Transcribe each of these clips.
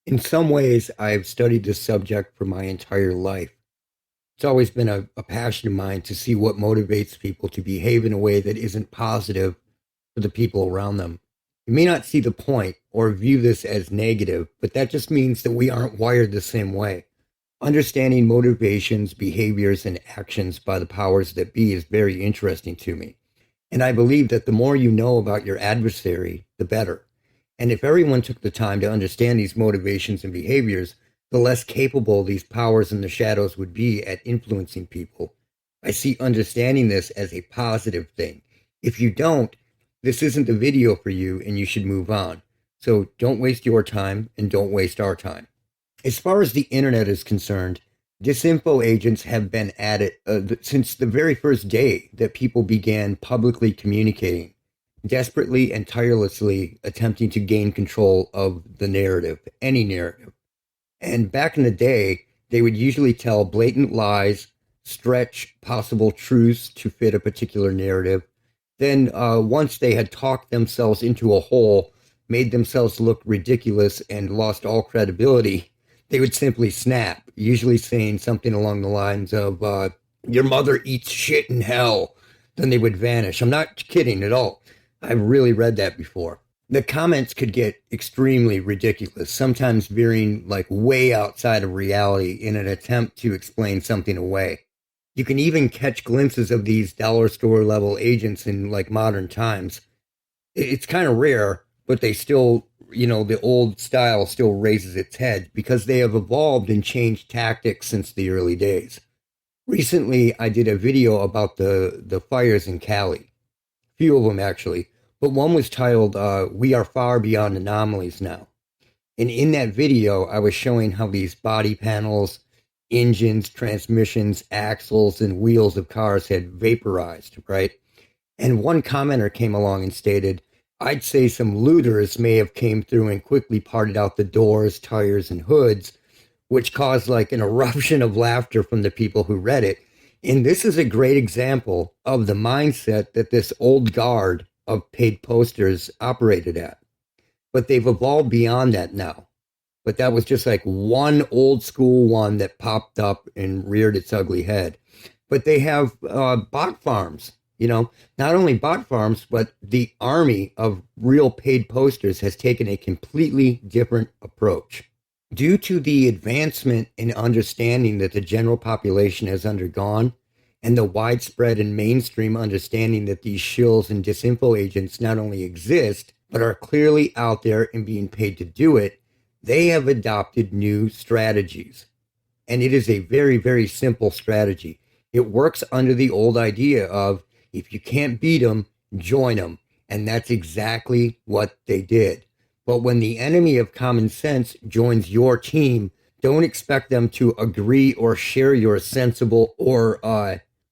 In some ways, I've studied this subject for my entire life. It's always been a passion of mine to see what motivates people to behave in a way that isn't positive for the people around them. You may not see the point or view this as negative, but that just means that we aren't wired the same way. Understanding motivations, behaviors, and actions by the powers that be is very interesting to me. And I believe that the more you know about your adversary, the better. And if everyone took the time to understand these motivations and behaviors, the less capable these powers in the shadows would be at influencing people. I see understanding this as a positive thing. If you don't, this isn't the video for you and you should move on. So don't waste your time and don't waste our time. As far as the internet is concerned, disinfo agents have been at it since the very first day that people began publicly communicating, desperately and tirelessly attempting to gain control of the narrative, any narrative. And back in the day, they would usually tell blatant lies, stretch possible truths to fit a particular narrative. Then, once they had talked themselves into a hole, made themselves look ridiculous, and lost all credibility, they would simply snap, usually saying something along the lines of, your mother eats shit in hell. Then they would vanish. I'm not kidding at all. I've really read that before. The comments could get extremely ridiculous, sometimes veering like way outside of reality in an attempt to explain something away. You can even catch glimpses of these dollar store level agents in like modern times. It's kind of rare, but they still, the old style still raises its head because they have evolved and changed tactics since the early days. Recently, I did a video about the fires in Cali, a few of them actually, but one was titled We Are Far Beyond Anomalies Now. And in that video, I was showing how these body panels, engines, transmissions, axles, and wheels of cars had vaporized, right? And one commenter came along and stated, I'd say some looters may have came through and quickly parted out the doors, tires, and hoods, which caused like an eruption of laughter from the people who read it. And this is a great example of the mindset that this old guard of paid posters operated at. But they've evolved beyond that now. But that was just like one old school one that popped up and reared its ugly head. But they have bot farms, not only bot farms, but the army of real paid posters has taken a completely different approach. Due to the advancement in understanding that the general population has undergone, and the widespread and mainstream understanding that these shills and disinfo agents not only exist, but are clearly out there and being paid to do it, they have adopted new strategies. And it is a very, very simple strategy. It works under the old idea of if you can't beat them, join them. And that's exactly what they did. But when the enemy of common sense joins your team, don't expect them to agree or share your sensible or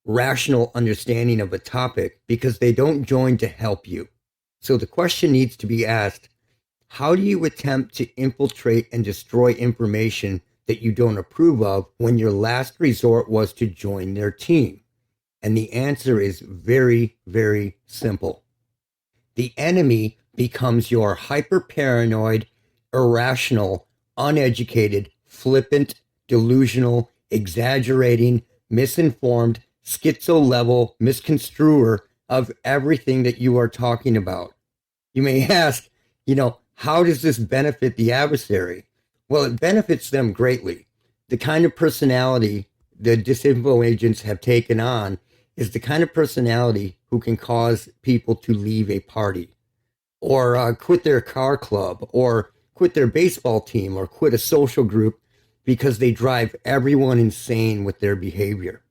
rational understanding of a topic because they don't join to help you. So the question needs to be asked, how do you attempt to infiltrate and destroy information that you don't approve of when your last resort was to join their team? And the answer is very, very simple. The enemy becomes your hyper-paranoid, irrational, uneducated, flippant, delusional, exaggerating, misinformed, schizo-level misconstruer of everything that you are talking about. You may ask, how does this benefit the adversary? Well, it benefits them greatly. The kind of personality the disinfo agents have taken on is the kind of personality who can cause people to leave a party or quit their car club or quit their baseball team or quit a social group because they drive everyone insane with their behavior.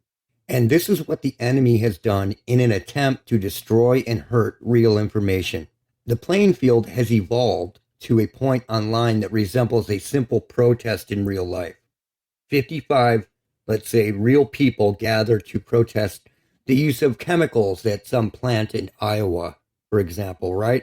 And this is what the enemy has done in an attempt to destroy and hurt real information. The playing field has evolved to a point online that resembles a simple protest in real life. 55, let's say, real people gather to protest the use of chemicals at some plant in Iowa, for example, right?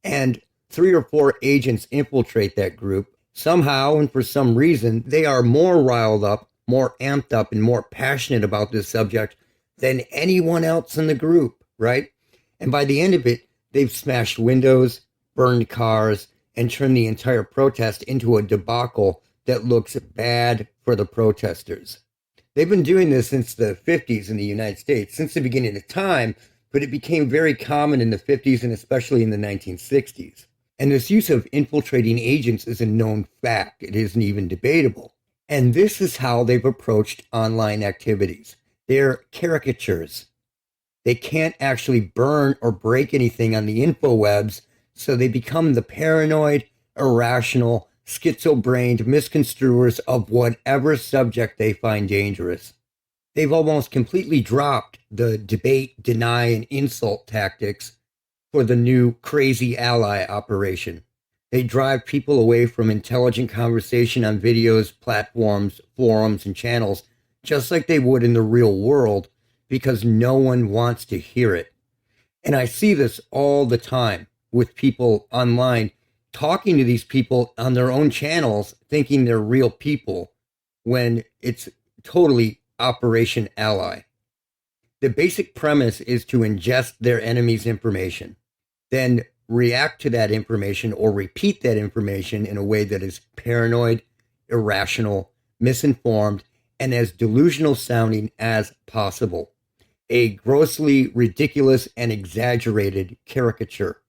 And 3 or 4 agents infiltrate that group. Somehow and for some reason, they are more riled up, more amped up, and more passionate about this subject than anyone else in the group, right? And by the end of it, they've smashed windows, burned cars, and turn the entire protest into a debacle that looks bad for the protesters. They've been doing this since the 50s in the United States, since the beginning of time, but it became very common in the 50s and especially in the 1960s. And this use of infiltrating agents is a known fact. It isn't even debatable. And this is how they've approached online activities. They're caricatures. They can't actually burn or break anything on the infowebs, so they become the paranoid, irrational, schizo-brained misconstruers of whatever subject they find dangerous. They've almost completely dropped the debate, deny, and insult tactics for the new crazy ally operation. They drive people away from intelligent conversation on videos, platforms, forums, and channels, just like they would in the real world, because no one wants to hear it. And I see this all the time with people online talking to these people on their own channels, thinking they're real people, when it's totally Operation Ally. The basic premise is to ingest their enemy's information, then react to that information or repeat that information in a way that is paranoid, irrational, misinformed, and as delusional sounding as possible. A grossly ridiculous and exaggerated caricature.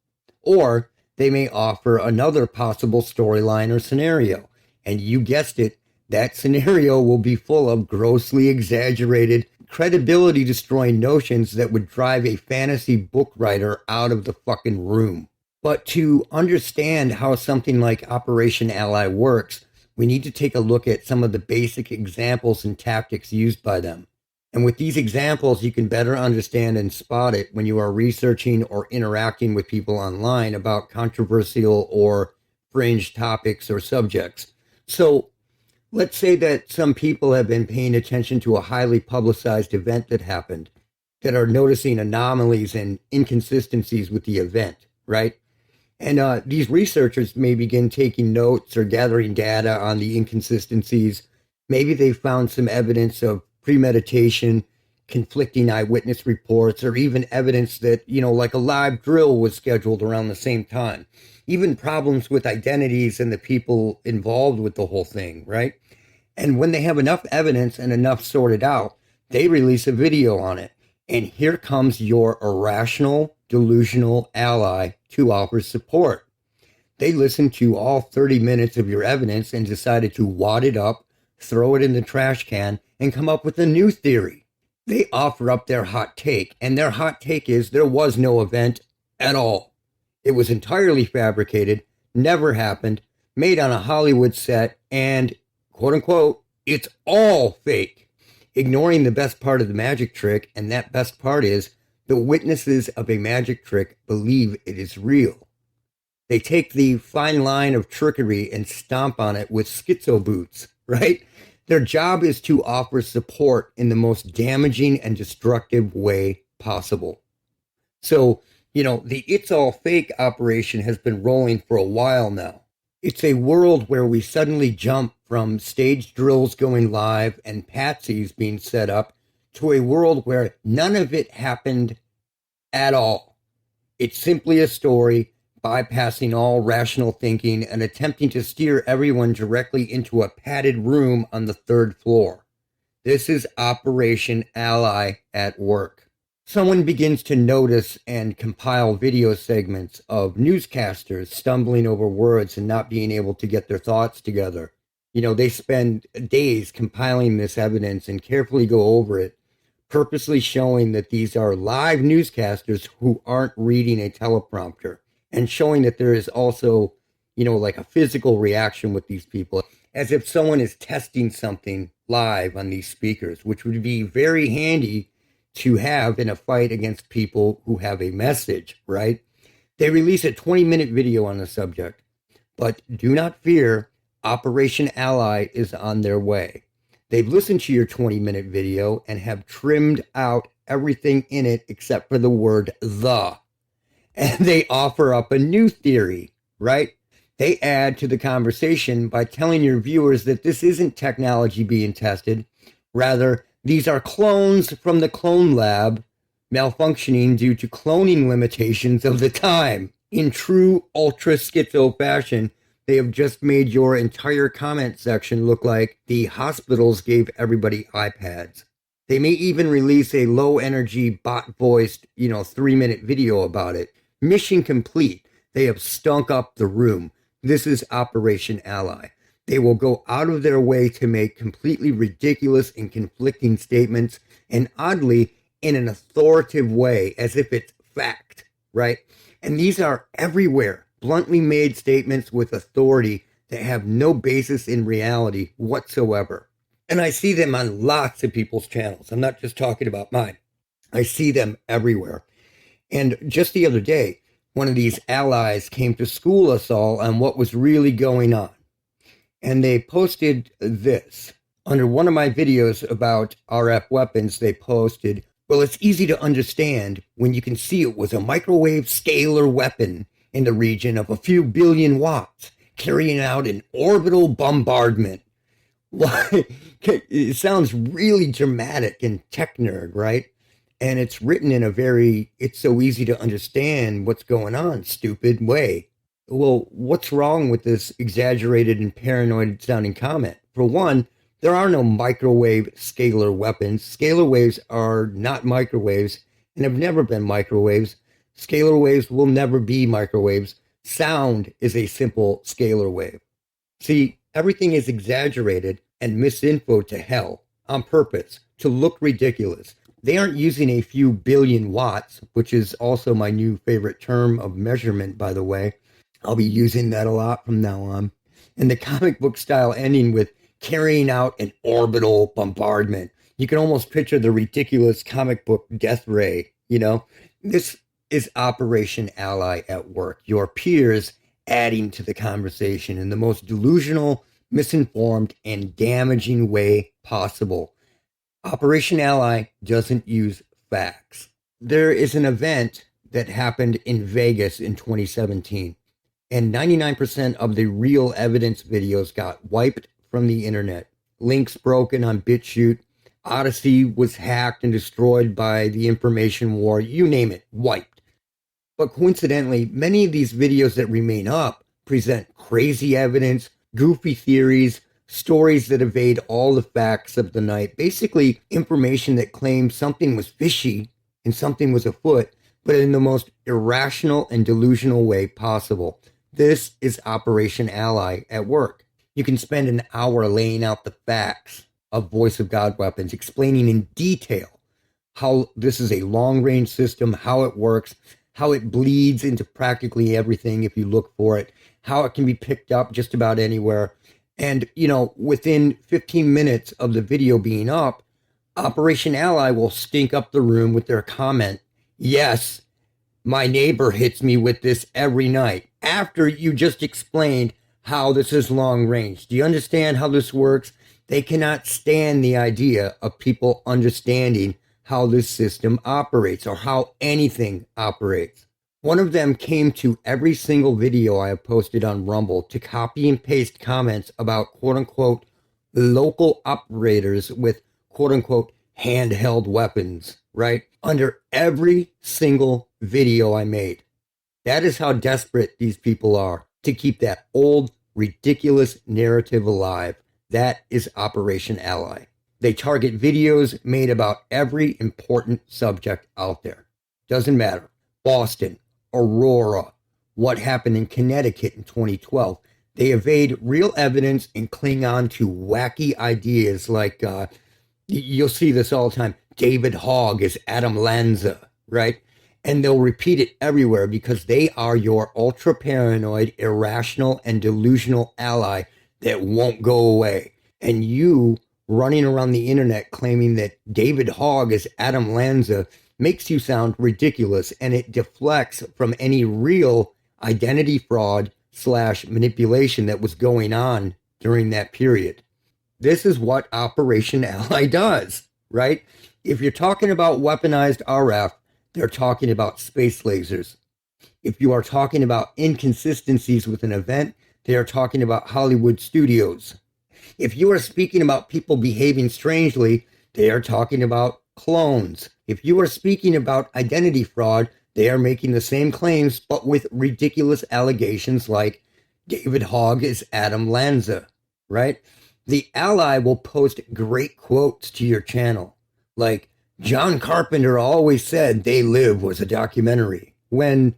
Or they may offer another possible storyline or scenario. And you guessed it, that scenario will be full of grossly exaggerated, credibility-destroying notions that would drive a fantasy book writer out of the fucking room. But to understand how something like Operation Ally works, we need to take a look at some of the basic examples and tactics used by them. And with these examples, you can better understand and spot it when you are researching or interacting with people online about controversial or fringe topics or subjects. So let's say that some people have been paying attention to a highly publicized event that happened, that are noticing anomalies and inconsistencies with the event, right? And these researchers may begin taking notes or gathering data on the inconsistencies. Maybe they found some evidence of premeditation, conflicting eyewitness reports, or even evidence that, like a live drill was scheduled around the same time. Even problems with identities and the people involved with the whole thing, right? And when they have enough evidence and enough sorted out, they release a video on it. And here comes your irrational, delusional ally to offer support. They listened to all 30 minutes of your evidence and decided to wad it up, throw it in the trash can, and come up with a new theory. They offer up their hot take, and their hot take is there was no event at all. It was entirely fabricated, never happened, made on a Hollywood set, and, quote unquote, it's all fake. Ignoring the best part of the magic trick, and that best part is the witnesses of a magic trick believe it is real. They take the fine line of trickery and stomp on it with schizo boots, right? Their job is to offer support in the most damaging and destructive way possible. So, the It's All Fake operation has been rolling for a while now. It's a world where we suddenly jump from staged drills going live and patsies being set up to a world where none of it happened at all. It's simply a story bypassing all rational thinking and attempting to steer everyone directly into a padded room on the 3rd floor. This is Operation Ally at work. Someone begins to notice and compile video segments of newscasters stumbling over words and not being able to get their thoughts together. They spend days compiling this evidence and carefully go over it, purposely showing that these are live newscasters who aren't reading a teleprompter. And showing that there is also, like a physical reaction with these people, as if someone is testing something live on these speakers, which would be very handy to have in a fight against people who have a message, right? They release a 20-minute video on the subject, but do not fear, Operation Ally is on their way. They've listened to your 20-minute video and have trimmed out everything in it except for the word "the." And they offer up a new theory, right? They add to the conversation by telling your viewers that this isn't technology being tested. Rather, these are clones from the clone lab malfunctioning due to cloning limitations of the time. In true ultra schizo fashion, they have just made your entire comment section look like the hospitals gave everybody iPads. They may even release a low energy bot voiced, 3-minute video about it. Mission complete. They have stunk up the room. This is Operation Ally. They will go out of their way to make completely ridiculous and conflicting statements, and oddly, in an authoritative way, as if it's fact, right? And these are everywhere, bluntly made statements with authority that have no basis in reality whatsoever. And I see them on lots of people's channels. I'm not just talking about mine. I see them everywhere. And just the other day, one of these allies came to school us all on what was really going on. And they posted this. Under one of my videos about RF weapons, they posted, well, it's easy to understand when you can see it was a microwave scalar weapon in the region of a few billion watts, carrying out an orbital bombardment. It sounds really dramatic and tech nerd, right? And it's written in a very, it's so easy to understand what's going on, stupid way. Well, what's wrong with this exaggerated and paranoid sounding comment? For one, there are no microwave scalar weapons. Scalar waves are not microwaves and have never been microwaves. Scalar waves will never be microwaves. Sound is a simple scalar wave. See, everything is exaggerated and misinfo to hell on purpose to look ridiculous. They aren't using a few billion watts, which is also my new favorite term of measurement, by the way. I'll be using that a lot from now on. And the comic book style ending with carrying out an orbital bombardment. You can almost picture the ridiculous comic book death ray, This is Operation Ally at work. Your peers adding to the conversation in the most delusional, misinformed, and damaging way possible. Operation Ally doesn't use facts. There is an event that happened in Vegas in 2017. And 99% of the real evidence videos got wiped from the internet. Links broken on BitChute. Odyssey was hacked and destroyed by the information war. You name it, wiped. But coincidentally, many of these videos that remain up present crazy evidence, goofy theories, stories that evade all the facts of the night. Basically, information that claims something was fishy and something was afoot, but in the most irrational and delusional way possible. This is Operation Ally at work. You can spend an hour laying out the facts of Voice of God weapons, explaining in detail how this is a long-range system, how it works, how it bleeds into practically everything if you look for it, how it can be picked up just about anywhere. And, within 15 minutes of the video being up, Operation Ally will stink up the room with their comment, yes, my neighbor hits me with this every night, after you just explained how this is long range. Do you understand how this works? They cannot stand the idea of people understanding how this system operates or how anything operates. One of them came to every single video I have posted on Rumble to copy and paste comments about quote unquote local operators with quote unquote handheld weapons, right? Under every single video I made. That is how desperate these people are to keep that old, ridiculous narrative alive. That is Operation Ally. They target videos made about every important subject out there. Doesn't matter. Boston, Aurora, what happened in Connecticut in 2012. They evade real evidence and cling on to wacky ideas like, you'll see this all the time, David Hogg is Adam Lanza, right? And they'll repeat it everywhere because they are your ultra paranoid, irrational, and delusional ally that won't go away. And you running around the internet claiming that David Hogg is Adam Lanza makes you sound ridiculous, and it deflects from any real identity fraud / manipulation that was going on during that period. This is what Operation Ally does, right? If you're talking about weaponized RF, they're talking about space lasers. If you are talking about inconsistencies with an event, they are talking about Hollywood studios. If you are speaking about people behaving strangely, they are talking about clones. If you are speaking about identity fraud, They are making the same claims, but with ridiculous allegations like David Hogg is Adam Lanza, right? The Ally will post great quotes to your channel, like John Carpenter always said They Live was a documentary, when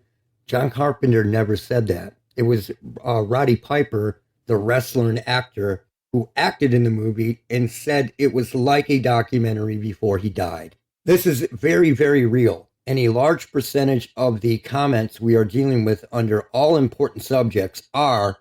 John Carpenter never said that. It was Roddy Piper, the wrestler and actor, who acted in the movie and said it was like a documentary before he died. This is very, very real. And a large percentage of the comments we are dealing with under all important subjects are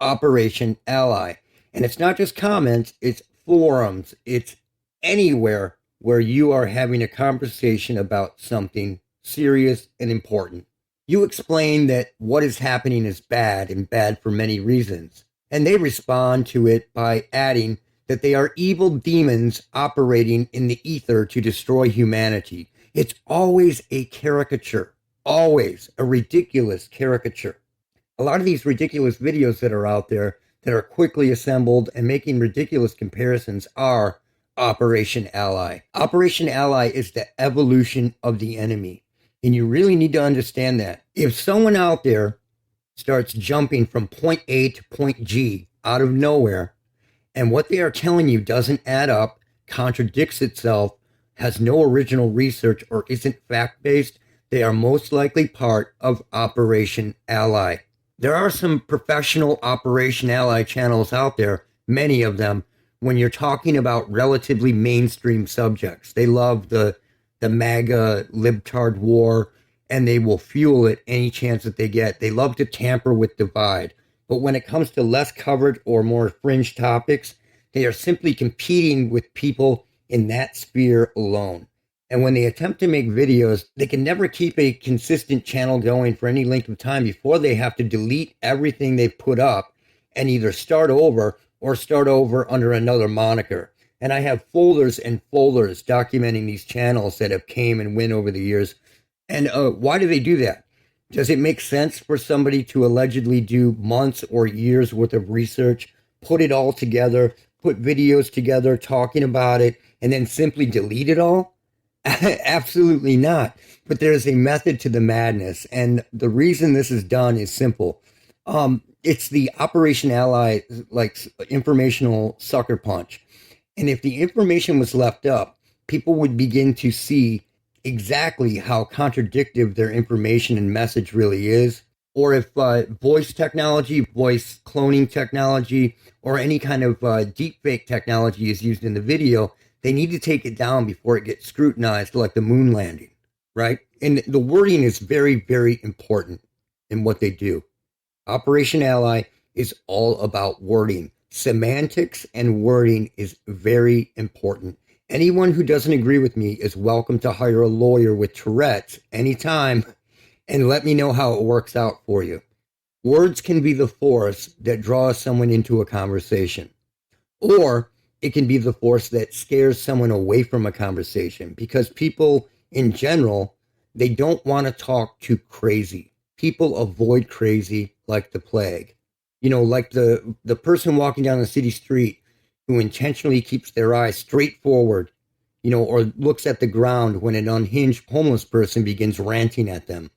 Operation Ally. And it's not just comments, it's forums, it's anywhere where you are having a conversation about something serious and important. You explain that what is happening is bad and bad for many reasons. And they respond to it by adding that they are evil demons operating in the ether to destroy humanity. It's always a caricature, always a ridiculous caricature. A lot of these ridiculous videos that are out there that are quickly assembled and making ridiculous comparisons are Operation Ally. Operation Ally is the evolution of the enemy. And you really need to understand that. If someone out there starts jumping from point A to point G out of nowhere, and what they are telling you doesn't add up, contradicts itself, has no original research, or isn't fact-based, they are most likely part of Operation Ally. There are some professional Operation Ally channels out there, many of them, when you're talking about relatively mainstream subjects. They love the MAGA libtard war, and they will fuel it any chance that they get. They love to tamper with divide. But when it comes to less covered or more fringe topics, they are simply competing with people in that sphere alone. And when they attempt to make videos, they can never keep a consistent channel going for any length of time before they have to delete everything they've put up and either start over or start over under another moniker. And I have folders and folders documenting these channels that have came and went over the years. And why do they do that? Does it make sense for somebody to allegedly do months or years worth of research, put it all together, put videos together, talking about it, and then simply delete it all? Absolutely not. But there is a method to the madness. And the reason this is done is simple. It's the Operation Ally, like informational sucker punch. And if the information was left up, people would begin to see exactly how contradictive their information and message really is. Or if voice technology, voice cloning technology, or any kind of deepfake technology is used in the video, they need to take it down before it gets scrutinized, like the moon landing, right? And the wording is very, very important in what they do. Operation Ally is all about wording. Semantics and wording is very important. Anyone who doesn't agree with me is welcome to hire a lawyer with Tourette's anytime and let me know how it works out for you. Words can be the force that draws someone into a conversation, or it can be the force that scares someone away from a conversation, because people in general, they don't want to talk too crazy. People avoid crazy like the plague. You know, like the person walking down the city street who intentionally keeps their eyes straight forward, you know, or looks at the ground when an unhinged homeless person begins ranting at them.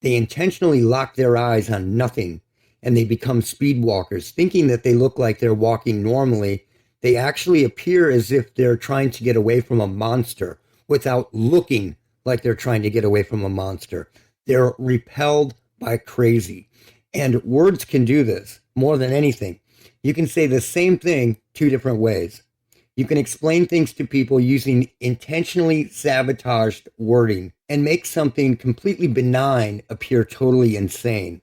They intentionally lock their eyes on nothing, and they become speed walkers, thinking that they look like they're walking normally. They actually appear as if they're trying to get away from a monster without looking like they're trying to get away from a monster. They're repelled by crazy. And words can do this more than anything. You can say the same thing two different ways. You can explain things to people using intentionally sabotaged wording and make something completely benign appear totally insane.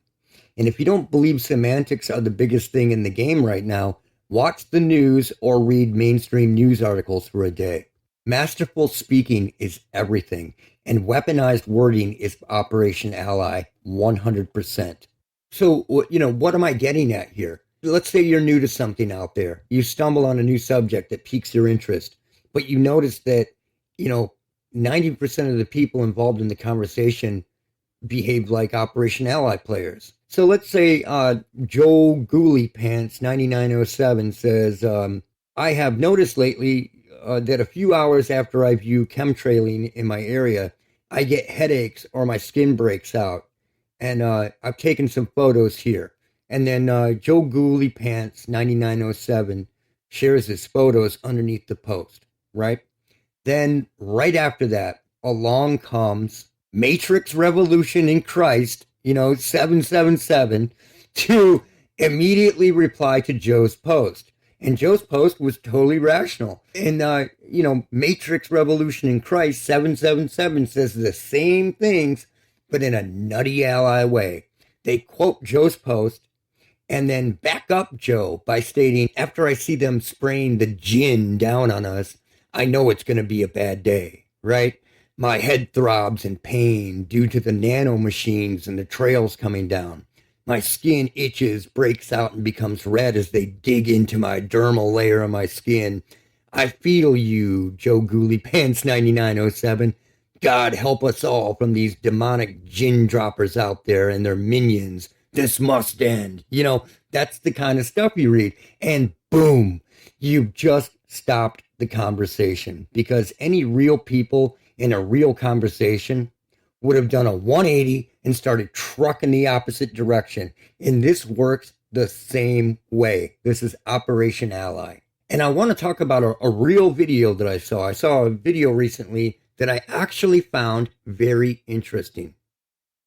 And if you don't believe semantics are the biggest thing in the game right now, watch the news or read mainstream news articles for a day. Masterful speaking is everything, and weaponized wording is Operation Ally 100%. So, you know, what am I getting at here? Let's say you're new to something out there. You stumble on a new subject that piques your interest, but you notice that, you know, 90% of the people involved in the conversation behave like Operation Ally players. So let's say Joe Ghoulie Pants 9907 says, I have noticed lately that a few hours after I view chemtrailing in my area, I get headaches or my skin breaks out. And I've taken some photos here. And then Joe Gooley Pants 9907 shares his photos underneath the post, right? Then right after that, along comes Matrix Revolution in Christ, 777, to immediately reply to Joe's post. And Joe's post was totally rational. And, Matrix Revolution in Christ 777 says the same things, but in a nutty ally way. They quote Joe's post and then back up Joe by stating, after I see them spraying the gin down on us, I know it's going to be a bad day, right? My head throbs in pain due to the nanomachines and the trails coming down. My skin itches, breaks out, and becomes red as they dig into my dermal layer of my skin. I feel you, Joe Gooley Pants 9907. God help us all from these demonic gin droppers out there and their minions. This must end. That's the kind of stuff you read. And boom, you've just stopped the conversation, because any real people in a real conversation would have done a 180 and started trucking the opposite direction. And this works the same way. This is Operation Ally. And I want to talk about a real video that I saw. I saw a video recently that I actually found very interesting.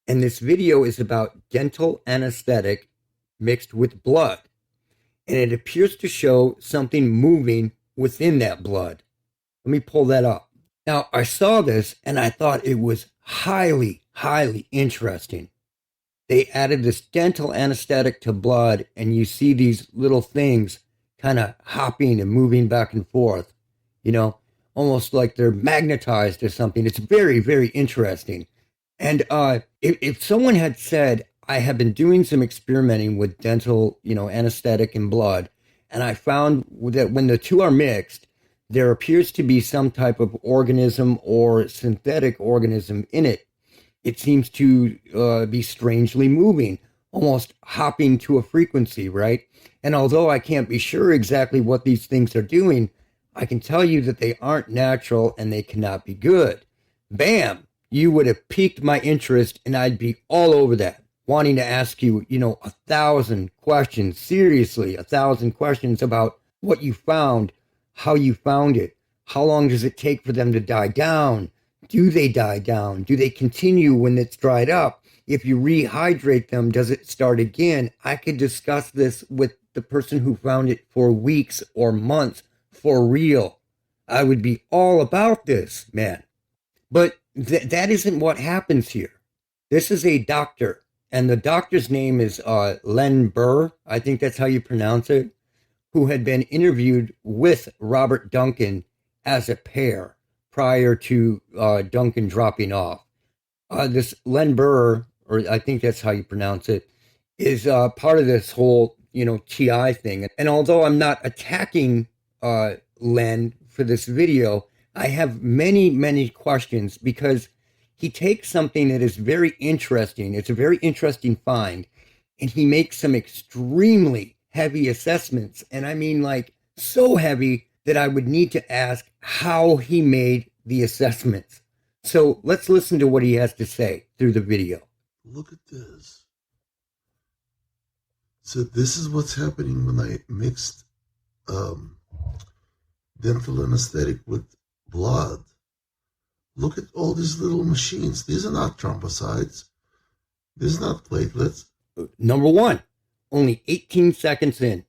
And this video is about dental anesthetic mixed with blood. And it appears to show something moving within that blood. Let me pull that up. Now, I saw this and I thought it was highly, highly interesting. They added this dental anesthetic to blood, and you see these little things kind of hopping and moving back and forth, almost like they're magnetized or something. It's very, very interesting. And if someone had said, I have been doing some experimenting with dental, anesthetic and blood, and I found that when the two are mixed, there appears to be some type of organism or synthetic organism in it. It seems to be strangely moving, almost hopping to a frequency, right? And although I can't be sure exactly what these things are doing, I can tell you that they aren't natural and they cannot be good. Bam! You would have piqued my interest, and I'd be all over that, wanting to ask you, 1,000 questions, seriously, 1,000 questions about what you found, how you found it, how long does it take for them to die down? Do they die down? Do they continue when it's dried up? If you rehydrate them, does it start again? I could discuss this with the person who found it for weeks or months for real. I would be all about this, man. But that isn't what happens here. This is a doctor, and the doctor's name is Len Burr. I think that's how you pronounce it, who had been interviewed with Robert Duncan as a pair prior to Duncan dropping off. This Len Burr, or I think that's how you pronounce it, is part of this whole, TI thing. And although I'm not attacking Len for this video, I have many, many questions, because he takes something that is very interesting. It's a very interesting find, and he makes some extremely heavy assessments. And I mean, like, so heavy that I would need to ask how he made the assessments. So let's listen to what he has to say through the video. Look at this. So this is what's happening when I mixed dental anesthetic with blood. Look at all these little machines. These are not thrombocytes. These are not platelets. Number one, only 18 seconds in.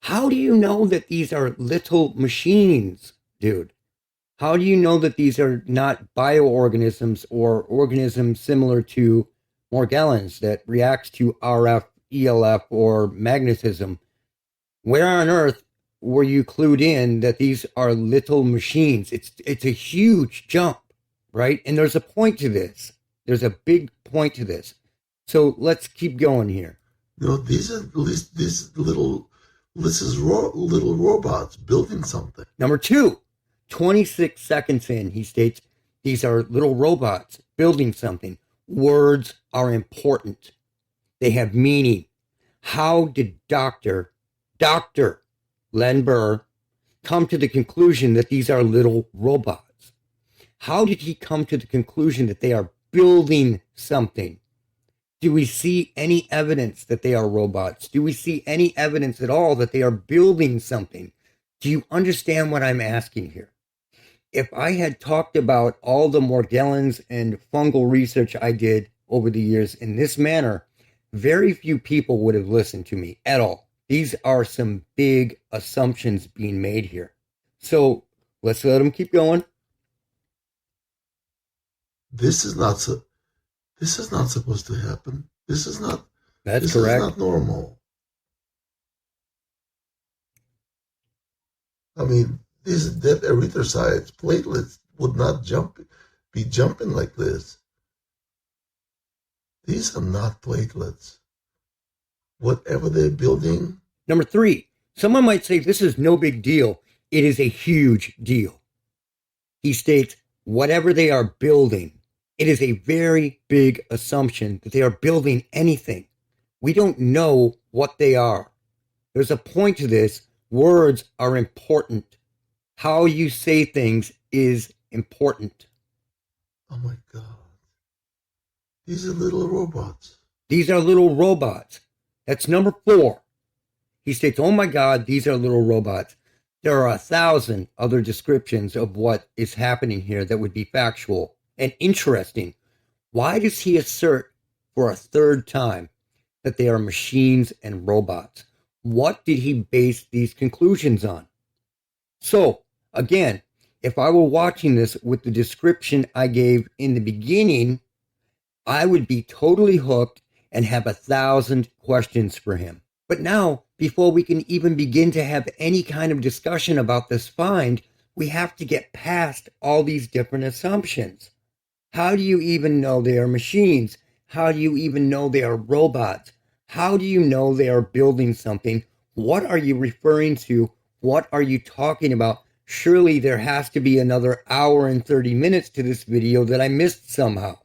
How do you know that these are little machines, dude? How do you know that these are not bioorganisms or organisms similar to Morgellons that reacts to RF, ELF, or magnetism? Where on earth were you clued in that these are little machines? It's a huge jump, right? And there's a point to this. There's a big point to this. So let's keep going here. These are little robots building something. Number two, 26 seconds in, he states, these are little robots building something. Words are important. They have meaning. How did Dr. Len Burr come to the conclusion that these are little robots? How did he come to the conclusion that they are building something? Do we see any evidence that they are robots? Do we see any evidence at all that they are building something? Do you understand what I'm asking here? If I had talked about all the Morgellons and fungal research I did over the years in this manner, very few people would have listened to me at all. These are some big assumptions being made here. So let's let them keep going. This is not supposed to happen. This is not normal. I mean, these dead erythrocytes, platelets would not be jumping like this. These are not platelets. Whatever they're building. Number 3, someone might say this is no big deal. It is a huge deal. He states, whatever they are building, it is a very big assumption that they are building anything. We don't know what they are. There's a point to this. Words are important. How you say things is important. Oh my God. These are little robots. These are little robots. That's number 4. He states, oh my God, these are little robots. There are 1,000 other descriptions of what is happening here that would be factual and interesting. Why does he assert for a third time that they are machines and robots? What did he base these conclusions on? So, again, if I were watching this with the description I gave in the beginning, I would be totally hooked and have 1,000 questions for him. But now, before we can even begin to have any kind of discussion about this find, we have to get past all these different assumptions. How do you even know they are machines? How do you even know they are robots? How do you know they are building something? What are you referring to? What are you talking about? Surely there has to be another hour and 30 minutes to this video that I missed somehow.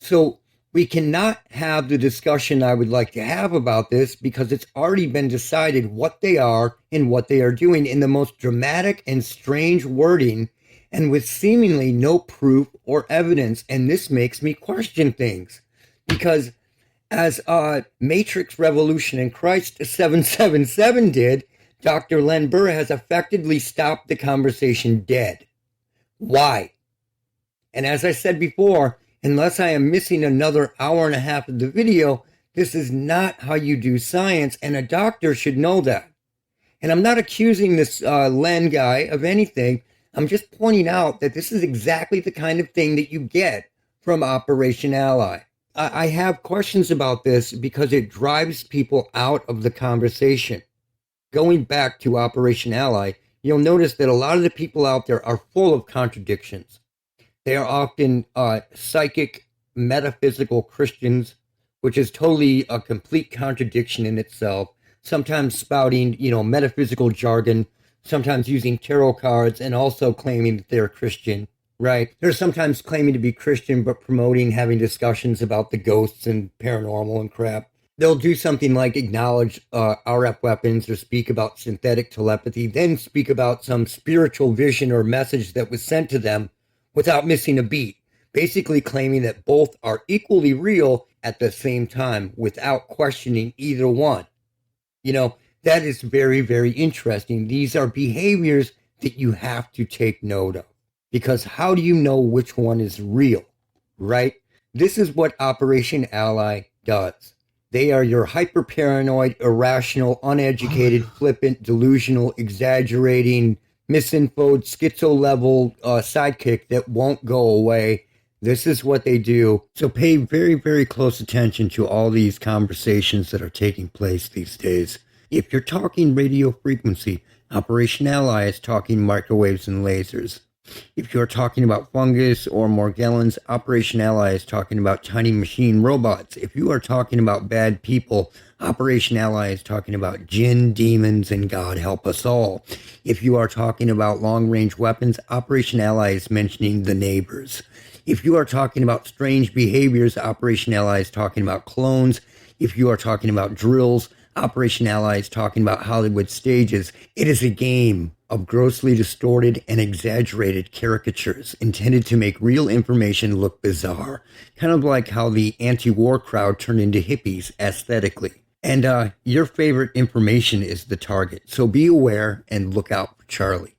So we cannot have the discussion I would like to have about this because it's already been decided what they are and what they are doing in the most dramatic and strange wording and with seemingly no proof or evidence. And this makes me question things because as Matrix Revolution in Christ 777 did, Dr. Len Burr has effectively stopped the conversation dead. Why? And as I said before, unless I am missing another hour and a half of the video, this is not how you do science, and a doctor should know that. And I'm not accusing this Len guy of anything. I'm just pointing out that this is exactly the kind of thing that you get from Operation Ally. I have questions about this because it drives people out of the conversation. Going back to Operation Ally, you'll notice that a lot of the people out there are full of contradictions. They are often psychic, metaphysical Christians, which is totally a complete contradiction in itself. Sometimes spouting, metaphysical jargon, sometimes using tarot cards, and also claiming that they're Christian, right? They're sometimes claiming to be Christian, but promoting having discussions about the ghosts and paranormal and crap. They'll do something like acknowledge RF weapons or speak about synthetic telepathy, then speak about some spiritual vision or message that was sent to them without missing a beat, basically claiming that both are equally real at the same time without questioning either one. That is very, very interesting. These are behaviors that you have to take note of because how do you know which one is real, right? This is what Operation Ally does. They are your hyper-paranoid, irrational, uneducated, flippant, delusional, exaggerating, misinfoed, schizo-level sidekick that won't go away. This is what they do. So pay very, very close attention to all these conversations that are taking place these days. If you're talking radio frequency, Operation Ally is talking microwaves and lasers. If you're talking about fungus or Morgellons, Operation Ally is talking about tiny machine robots. If you are talking about bad people, Operation Ally is talking about jinn, demons, and God help us all. If you are talking about long-range weapons, Operation Ally is mentioning the neighbors. If you are talking about strange behaviors, Operation Ally is talking about clones. If you are talking about drills, Operation Ally is talking about Hollywood stages. It is a game of grossly distorted and exaggerated caricatures intended to make real information look bizarre. Kind of like how the anti-war crowd turned into hippies aesthetically. And your favorite information is the target. So be aware and look out for Charlie.